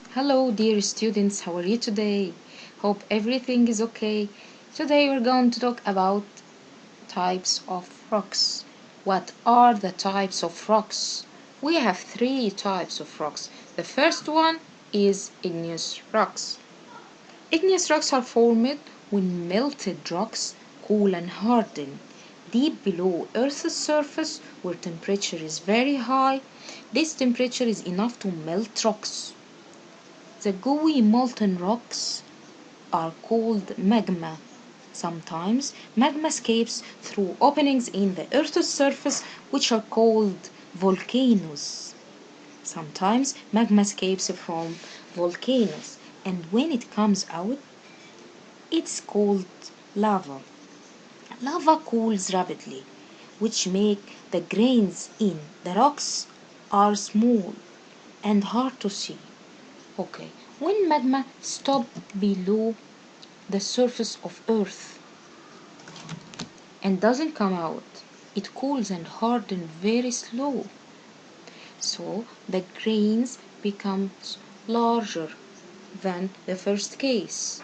Hello, dear students, how are you today? Hope everything is okay. Today we're going to talk about types of rocks. What are the types of rocks? We have three types of rocks. The first one is igneous rocks. Igneous rocks are formed when melted rocks cool and harden deep below Earth's surface where temperature is very high. This temperature is enough to melt rocks. The gooey molten rocks are called magma. Sometimes magma escapes through openings in the Earth's surface, which are called volcanoes. Sometimes magma escapes from volcanoes, and when it comes out, it's called lava. Lava cools rapidly, which make the grains in the rocks are small and hard to see. Okay, when magma stops below the surface of Earth and doesn't come out, it cools and hardens very slow. So the grains becomes larger than the first case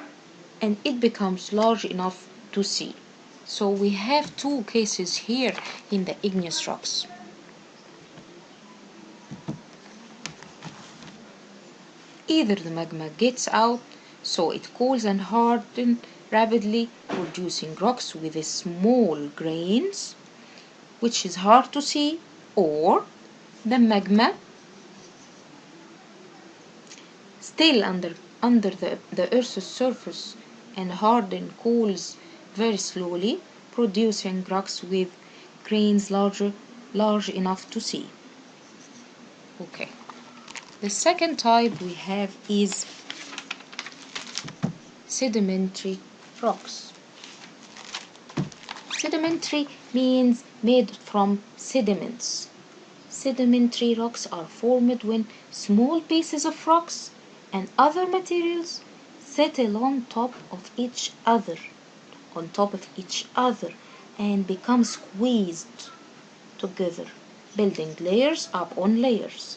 and it becomes large enough to see. So we have two cases here in the igneous rocks. Either the magma gets out, so it cools and hardens rapidly, producing rocks with small grains, which is hard to see, or the magma still under the Earth's surface and harden cools very slowly, producing rocks with grains large enough to see. Okay. The second type we have is sedimentary rocks. Sedimentary means made from sediments. Sedimentary rocks are formed when small pieces of rocks and other materials settle on top of each other, and become squeezed together, building layers upon layers.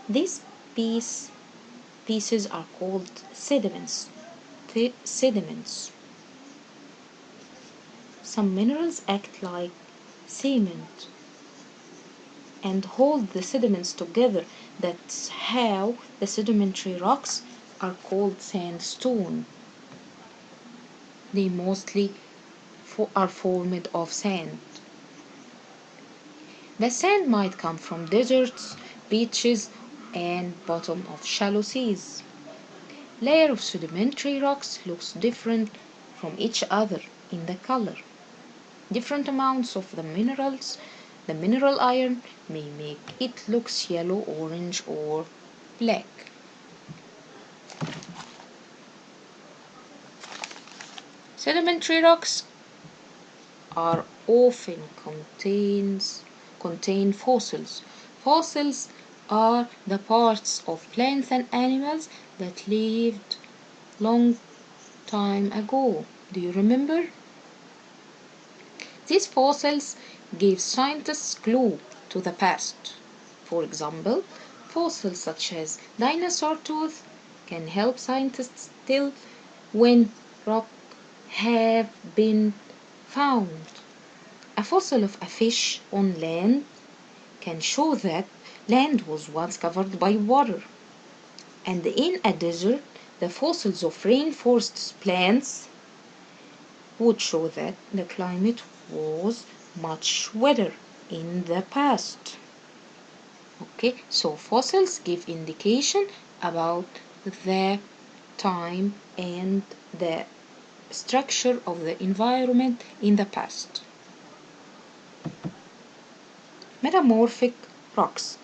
These pieces are called sediments. Some minerals act like cement and hold the sediments together. That's how the sedimentary rocks are called sandstone. They mostly are formed of sand. The sand might come from deserts, beaches, and bottom of shallow seas. Layer of sedimentary rocks looks different from each other in the color. Different amounts of the mineral iron may make it looks yellow, orange, or black. Sedimentary rocks are often contain fossils. Fossils are the parts of plants and animals that lived long time ago. Do you remember? These fossils gave scientists clue to the past. For example, fossils such as dinosaur tooth can help scientists tell when rock have been found. A fossil of a fish on land can show that land was once covered by water. And in a desert, the fossils of rainforest plants would show that the climate was much wetter in the past. Okay, so fossils give indication about the time and the structure of the environment in the past. Metamorphic rocks.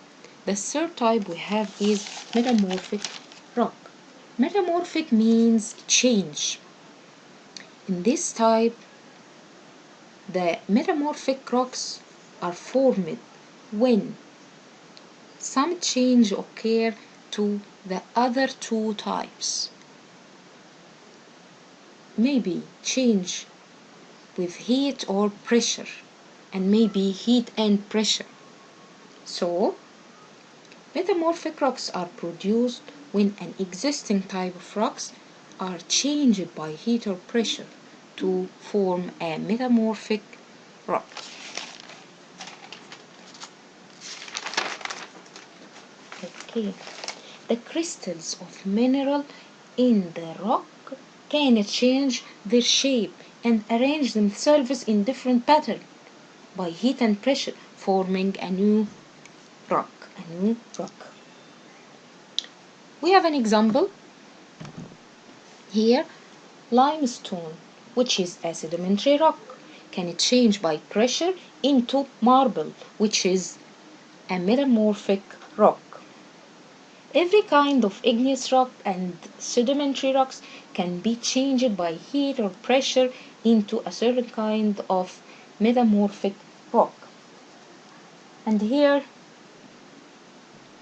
The third type we have is metamorphic rock. Metamorphic means change. In this type, the metamorphic rocks are formed when some change occur to the other two types. Maybe change with heat or pressure, and maybe heat and pressure. So, Metamorphic rocks are produced when an existing type of rocks are changed by heat or pressure to form a metamorphic rock. Okay. The crystals of mineral in the rock can change their shape and arrange themselves in different patterns by heat and pressure, forming a new rock. We have an example here. Limestone, which is a sedimentary rock, can change by pressure into marble, which is a metamorphic rock. Every kind of igneous rock and sedimentary rocks can be changed by heat or pressure into a certain kind of metamorphic rock. And here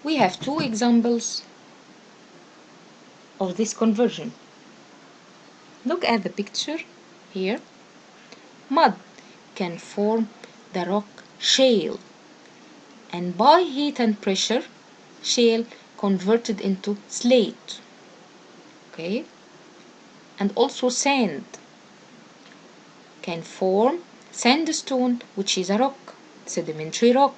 we have two examples of this conversion. Look at the picture here. Mud can form the rock shale, and by heat and pressure, shale converted into slate. Okay? And also sand can form sandstone, which is a rock, sedimentary rock.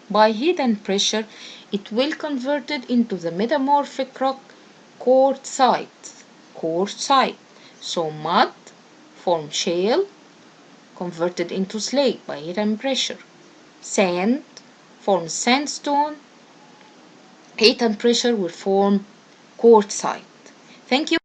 By heat and pressure, it will converted into the metamorphic rock quartzite. So mud formed shale, converted into slate by heat and pressure. Sand forms sandstone. Heat and pressure will form quartzite. Thank you.